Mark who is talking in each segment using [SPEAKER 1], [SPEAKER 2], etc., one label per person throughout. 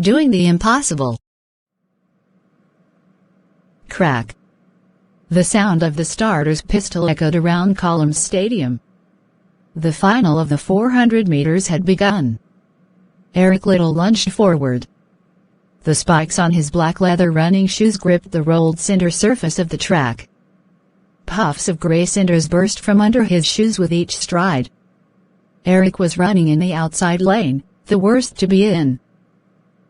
[SPEAKER 1] Doing the impossible. Crack. The sound of the starter's pistol echoed around Columns Stadium. The final of the 400 meters had begun. Eric Liddell lunged forward. The spikes on his black leather running shoes gripped the rolled cinder surface of the track. Puffs of gray cinders burst from under his shoes with each stride. Eric was running in the outside lane, the worst to be in.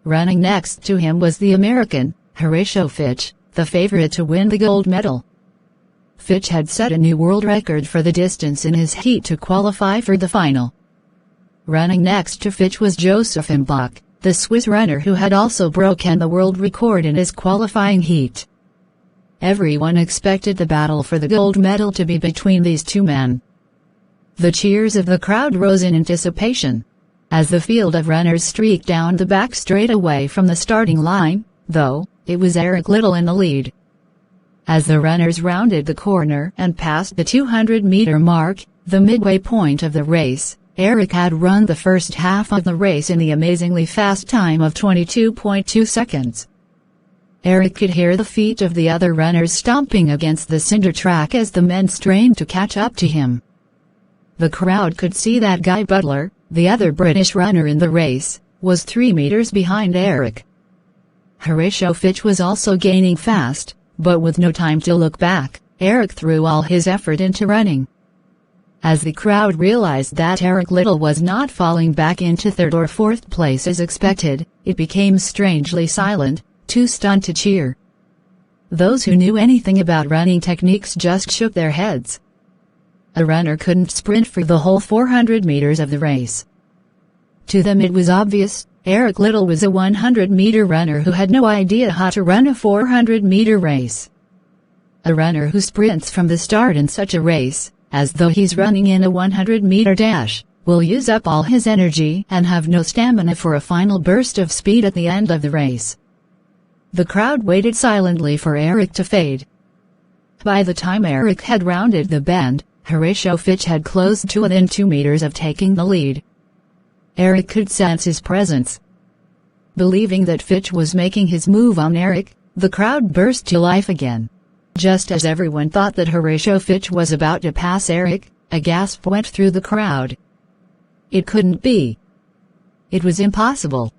[SPEAKER 1] Running next to him was the American, Horatio Fitch, the favorite to win the gold medal. Fitch had set a new world record for the distance in his heat to qualify for the final. Running next to Fitch was Joseph Mbach, the Swiss runner who had also broken the world record in his qualifying heat. Everyone expected the battle for the gold medal to be between these two men. The cheers of the crowd rose in anticipation. As the field of runners streaked down the back straightaway from the starting line, though, it was Eric Liddell in the lead. As the runners rounded the corner and passed the 200-meter mark, the midway point of the race, Eric had run the first half of the race in the amazingly fast time of 22.2 seconds. Eric could hear the feet of the other runners stomping against the cinder track as the men strained to catch up to him. The crowd could see that Guy Butler, the other British runner in the race, was 3 meters behind Eric. Horatio Fitch was also gaining fast, but with no time to look back, Eric threw all his effort into running. As the crowd realized that Eric Liddell was not falling back into third or fourth place as expected, it became strangely silent, too stunned to cheer. Those who knew anything about running techniques just shook their heads. A runner couldn't sprint for the whole 400 meters of the race. To them it was obvious, Eric Liddell was a 100-meter runner who had no idea how to run a 400-meter race. A runner who sprints from the start in such a race, as though he's running in a 100-meter dash, will use up all his energy and have no stamina for a final burst of speed at the end of the race. The crowd waited silently for Eric to fade. By the time Eric had rounded the bend, Horatio Fitch had closed to within 2 meters of taking the lead. Eric could sense his presence. Believing that Fitch was making his move on Eric, the crowd burst to life again. Just as everyone thought that Horatio Fitch was about to pass Eric, a gasp went through the crowd. It couldn't be. It was impossible.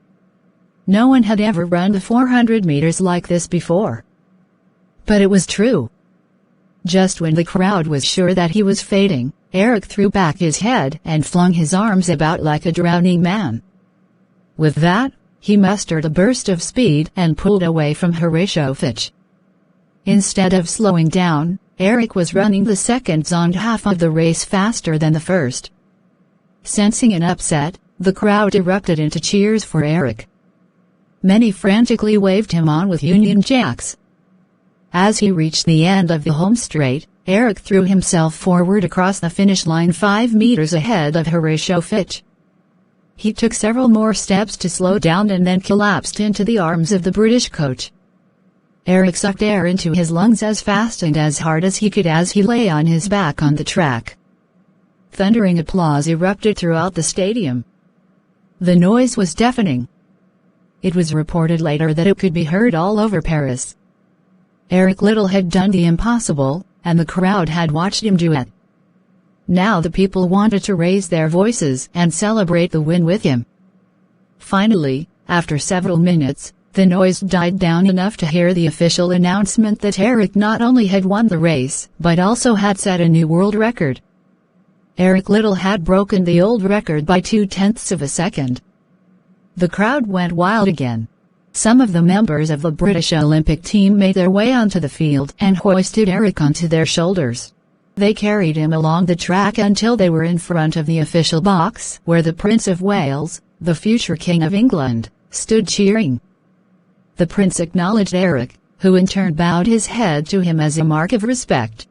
[SPEAKER 1] No one had ever run the 400 meters like this before. But it was true. Just when the crowd was sure that he was fading, Eric threw back his head and flung his arms about like a drowning man. With that, he mustered a burst of speed and pulled away from Horatio Fitch. Instead of slowing down, Eric was running the second on half of the race faster than the first. Sensing an upset, the crowd erupted into cheers for Eric. Many frantically waved him on with Union Jacks. As he reached the end of the home straight, Eric threw himself forward across the finish line 5 meters ahead of Horatio Fitch. He took several more steps to slow down and then collapsed into the arms of the British coach. Eric sucked air into his lungs as fast and as hard as he could as he lay on his back on the track. Thundering applause erupted throughout the stadium. The noise was deafening. It was reported later that it could be heard all over Paris. Eric Liddell had done the impossible, and the crowd had watched him do it. Now the people wanted to raise their voices and celebrate the win with him. Finally, after several minutes, the noise died down enough to hear the official announcement that Eric not only had won the race, but also had set a new world record. Eric Liddell had broken the old record by 0.2 of a second. The crowd went wild again. Some of the members of the British Olympic team made their way onto the field and hoisted Eric onto their shoulders. They carried him along the track until they were in front of the official box, where the Prince of Wales, the future King of England, stood cheering. The Prince acknowledged Eric, who in turn bowed his head to him as a mark of respect.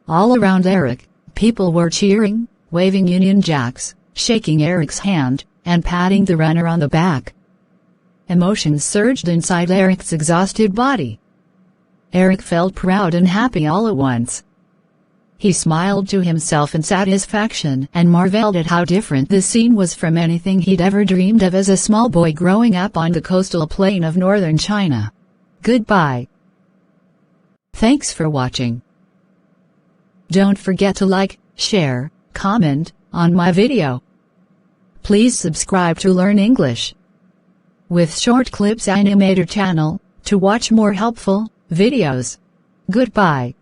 [SPEAKER 1] All around Eric, people were cheering, waving Union Jacks, shaking Eric's hand, and patting the runner on the back. Emotions surged inside Eric's exhausted body. Eric felt proud and happy all at once. He smiled to himself in satisfaction and marveled at how different this scene was from anything he'd ever dreamed of as a small boy growing up on the coastal plain of northern China. Goodbye. Thanks for watching. Don't forget to like, share, comment on my video. Please subscribe to Learn English with Short Clips Animator channel to watch more helpful videos. Goodbye.